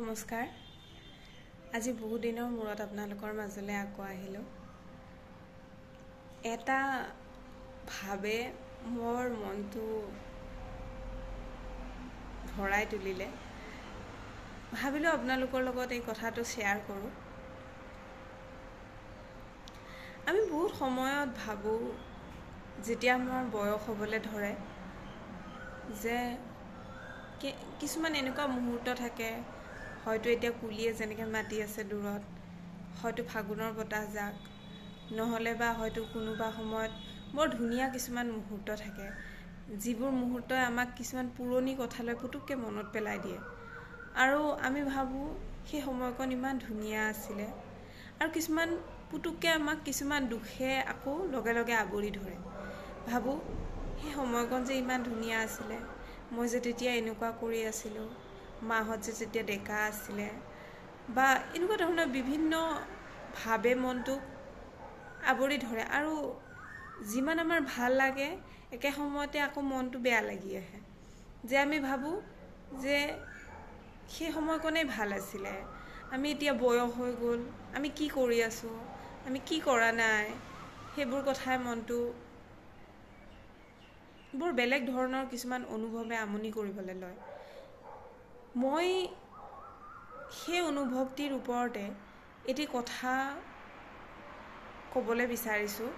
নমস্কাৰ। আজি বহু দিনৰ মূৰত আপোনালোকৰ মাজলৈ আকৌ আহিলোঁ। এটা ভাবে মোৰ মনটো ভৰাই তুলিলে। ভাবিলোঁ আপোনালোকৰ লগত এই কথাটো শ্বেয়াৰ কৰোঁ। আমি বহুত সময়ত ভাবোঁ, যেতিয়া আমাৰ বয়স হ'বলৈ ধৰে, যে কিছুমান এনেকুৱা মুহূৰ্ত থাকে, হয়তো এতিয়া কুলিয়ে যেনেকৈ মাতি আছে দূৰত, হয়তো ফাগুনৰ বতাহজাক, নহ'লে বা হয়তো কোনোবা সময়ত বৰ ধুনীয়া কিছুমান মুহূৰ্ত থাকে, যিবোৰ মুহূৰ্তই আমাক কিছুমান পুৰণি কথালৈ পুতুককৈ মনত পেলাই দিয়ে। আৰু আমি ভাবোঁ সেই সময়কণ ইমান ধুনীয়া আছিলে। আৰু কিছুমান পুতুককৈ আমাক কিছুমান দুখে আকৌ লগে লগে আৱৰি ধৰে। ভাবোঁ সেই সময়কণ যে ইমান ধুনীয়া আছিলে, মই যে তেতিয়া এনেকুৱা কৰি আছিলোঁ, মাহঁত যে তেতিয়া ডেকা আছিলে, বা এনেকুৱা ধৰণৰ বিভিন্ন ভাৱে মনটোক আৱৰি ধৰে। আৰু যিমান আমাৰ ভাল লাগে, একে সময়তে আকৌ মনটো বেয়া লাগি আহে, যে আমি ভাবোঁ যে সেই সময়কণেই ভাল আছিলে, আমি এতিয়া বয়স হৈ গ'ল, আমি কি কৰি আছোঁ, আমি কি কৰা নাই, সেইবোৰ কথাই মনটো বৰ বেলেগ ধৰণৰ কিছুমান অনুভৱে আমনি কৰিবলৈ লয়। মই সেই অনুভৱটিৰ ওপৰতে এটি কথা ক'বলৈ বিচাৰিছোঁ।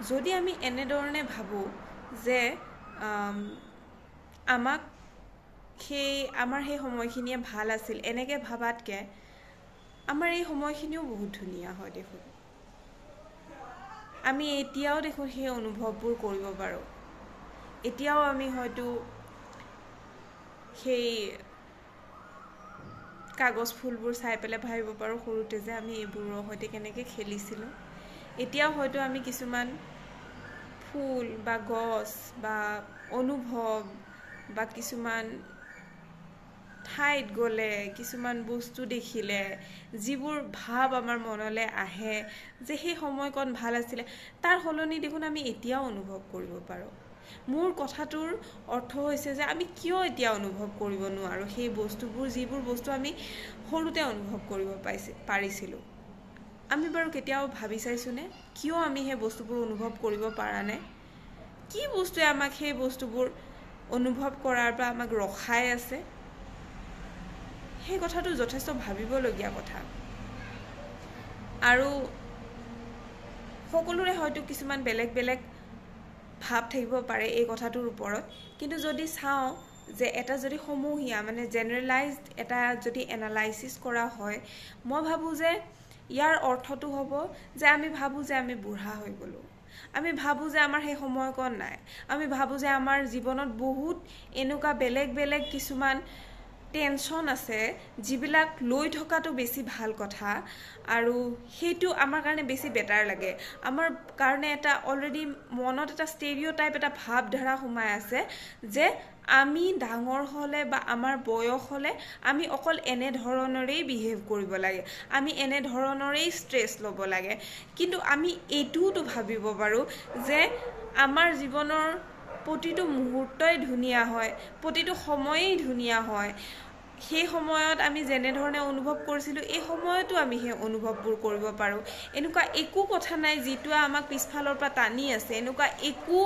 যদি আমি এনেধৰণে ভাবোঁ যে আমাৰ সেই সময়খিনিয়ে ভাল আছিল, এনেকৈ ভাবাতকৈ আমাৰ এই সময়খিনিও বহুত ধুনীয়া হয় দেখোন। আমি এতিয়াও দেখোন সেই অনুভৱবোৰ কৰিব পাৰোঁ। এতিয়াও আমি হয়তো সেই কাগজ ফুলবোৰ চাই পেলাই ভাবিব পাৰোঁ, সৰুতে যে আমি এইবোৰৰ সৈতে কেনেকৈ খেলিছিলোঁ। এতিয়াও হয়তো আমি কিছুমান ফুল বা গছ বা অনুভৱ বা কিছুমান ঠাইত গ'লে, কিছুমান বস্তু দেখিলে যিবোৰ ভাৱ আমাৰ মনলৈ আহে যে সেই সময়কণ ভাল আছিলে, তাৰ সলনি দেখোন আমি এতিয়াও অনুভৱ কৰিব পাৰোঁ। মোৰ কথাটোৰ অৰ্থ হৈছে যে আমি কিয় এতিয়া অনুভৱ কৰিব নোৱাৰোঁ সেই বস্তুবোৰ, যিবোৰ বস্তু আমি সৰুতে অনুভৱ কৰিব পাৰিছিলোঁ। আমি বাৰু কেতিয়াও ভাবি চাইছোঁনে কিয় আমি সেই বস্তুবোৰ অনুভৱ কৰিব পৰা নাই? কি বস্তুৱে আমাক সেই বস্তুবোৰ অনুভৱ কৰাৰ পৰা আমাক ৰখাই আছে? সেই কথাটো যথেষ্ট ভাবিবলগীয়া কথা। আৰু সকলোৰে হয়তো কিছুমান বেলেগ বেলেগ ভাৱ থাকিব পাৰে এই কথাটোৰ ওপৰত, কিন্তু যদি চাওঁ যে এটা যদি সমূহীয়া মানে জেনেৰেলাইজড এটা যদি এনালাইচিছ কৰা হয়, মই ভাবোঁ যে ইয়াৰ অৰ্থটো হ'ব যে আমি ভাবোঁ যে আমি বুঢ়া হৈ গ'লোঁ, আমি ভাবোঁ যে আমাৰ সেই সময়কণ নাই, আমি ভাবোঁ যে আমাৰ জীৱনত বহুত এনেকুৱা বেলেগ বেলেগ কিছুমান টেনশ্যন আছে, যিবিলাক লৈ থকাটো বেছি ভাল কথা, আৰু সেইটো আমাৰ কাৰণে বেছি বেটাৰ লাগে। আমাৰ কাৰণে এটা অলৰেডি মনত এটা ষ্টেৰিঅ'টাইপ, এটা ভাৱধাৰা সোমাই আছে যে আমি ডাঙৰ হ'লে বা আমাৰ বয়স হ'লে আমি অকল এনেধৰণৰেই বিহেভ কৰিব লাগে, আমি এনেধৰণৰেই ষ্ট্ৰেছ ল'ব লাগে। কিন্তু আমি এইটোওতো ভাবিব পাৰোঁ যে আমাৰ জীৱনৰ প্ৰতিটো মুহূৰ্তই ধুনীয়া হয়, প্ৰতিটো সময়েই ধুনীয়া হয়। সেই সময়ত আমি যেনেধৰণে অনুভৱ কৰিছিলোঁ, এই সময়তো আমি সেই অনুভৱবোৰ কৰিব পাৰোঁ। এনেকুৱা একো কথা নাই যিটোৱে আমাক পিছফালৰ পৰা টানি আছে, এনেকুৱা একো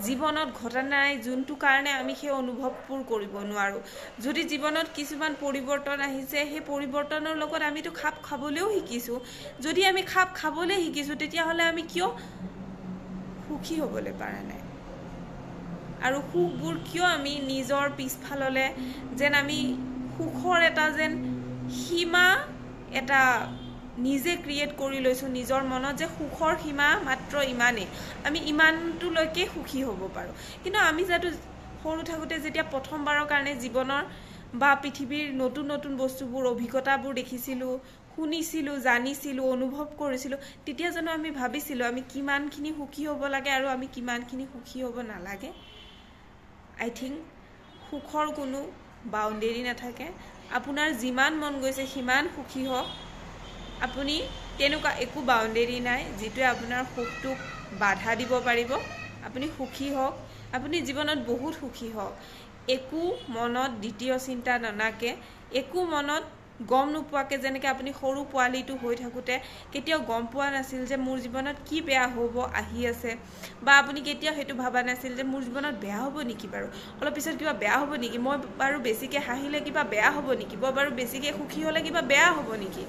জীৱনত ঘটা নাই যোনটো কাৰণে আমি সেই অনুভৱবোৰ কৰিব নোৱাৰোঁ। যদি জীৱনত কিছুমান পৰিৱৰ্তন আহিছে, সেই পৰিৱৰ্তনৰ লগত আমিতো খাপ খাবলৈও শিকিছোঁ। যদি আমি খাপ খাবলৈ শিকিছোঁ, তেতিয়াহ'লে আমি কিয় সুখী হ'বলৈ পৰা নাই? আৰু সুখবোৰ কিয় আমি নিজৰ পিছফাললৈ যেন আমি সুখৰ এটা যেন সীমা এটা নিজে ক্ৰিয়েট কৰি লৈছোঁ নিজৰ মনত, যে সুখৰ সীমা মাত্ৰ ইমানেই, আমি ইমানটোলৈকে সুখী হ'ব পাৰোঁ। কিন্তু আমি যাতে সৰু থাকোঁতে যেতিয়া প্ৰথমবাৰৰ কাৰণে জীৱনৰ বা পৃথিৱীৰ নতুন নতুন বস্তুবোৰ, অভিজ্ঞতাবোৰ দেখিছিলোঁ, শুনিছিলোঁ, জানিছিলোঁ, অনুভৱ কৰিছিলোঁ, তেতিয়া জানো আমি ভাবিছিলোঁ আমি কিমানখিনি সুখী হ'ব লাগে আৰু আমি কিমানখিনি সুখী হ'ব নালাগে? আই থিংক সুখৰ কোনো বাউণ্ডেৰী নাথাকে। আপোনাৰ যিমান মন গৈছে সিমান সুখী হওক, আপুনি তেনেকুৱা একো বাউণ্ডেৰী নাই যিটোৱে আপোনাৰ সুখটোক বাধা দিব পাৰিব। আপুনি সুখী হওক, আপুনি জীৱনত বহুত সুখী হওক, একো মনত দ্বিতীয় চিন্তা ননাকে, একো মনত গম নোপোৱাকৈ যেনেকৈ আপুনি সৰু পোৱালিটো হৈ থাকোঁতে কেতিয়াও গম পোৱা নাছিল যে মোৰ জীৱনত কি বেয়া হ'ব আহি আছে, বা আপুনি কেতিয়াও সেইটো ভাবা নাছিল যে মোৰ জীৱনত বেয়া হ'ব নেকি বাৰু, অলপ পিছত কিবা বেয়া হ'ব নেকি, মই বাৰু বেছিকৈ হাঁহিলে কিবা বেয়া হ'ব নেকি, মই বাৰু বেছিকৈ সুখী হ'লে কিবা বেয়া হ'ব নেকি,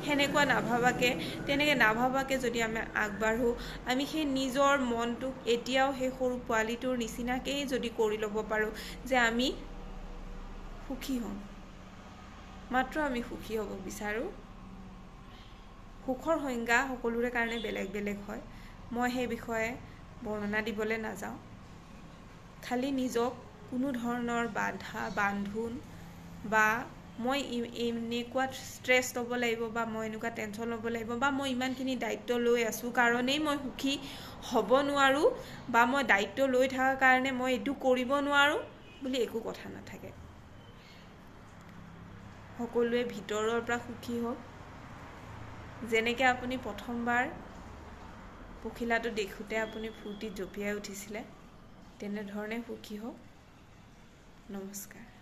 সেনেকুৱা নাভাবাকৈ, তেনেকৈ নাভাবাকৈ যদি আমি আগবাঢ়োঁ, আমি সেই নিজৰ মনটোক এতিয়াও সেই সৰু পোৱালিটোৰ নিচিনাকেই যদি কৰি ল'ব পাৰোঁ যে আমি সুখী হ'ম, মাত্ৰ আমি সুখী হ'ব বিচাৰোঁ। সুখৰ সংজ্ঞা সকলোৰে কাৰণে বেলেগ বেলেগ হয়, মই সেই বিষয়ে বৰ্ণনা দিবলৈ নাযাওঁ। খালি নিজক কোনো ধৰণৰ বাধা বান্ধোন বা মই এনেকুৱা ষ্ট্ৰেছ ল'ব লাগিব বা মই এনেকুৱা টেনশ্যন ল'ব লাগিব বা মই ইমানখিনি দায়িত্ব লৈ আছোঁ কাৰণেই মই সুখী হ'ব নোৱাৰোঁ বা মই দায়িত্ব লৈ থকাৰ কাৰণে মই এইটো কৰিব নোৱাৰোঁ বুলি একো কথা নাথাকে। সকলোৱে ভিতৰৰ পৰা সুখী হওক। যেনেকৈ আপুনি প্ৰথমবাৰ পখিলাটো দেখোঁতে আপুনি ফূৰ্তিত জঁপিয়াই উঠিছিলে, তেনেধৰণে সুখী হওক। নমস্কাৰ।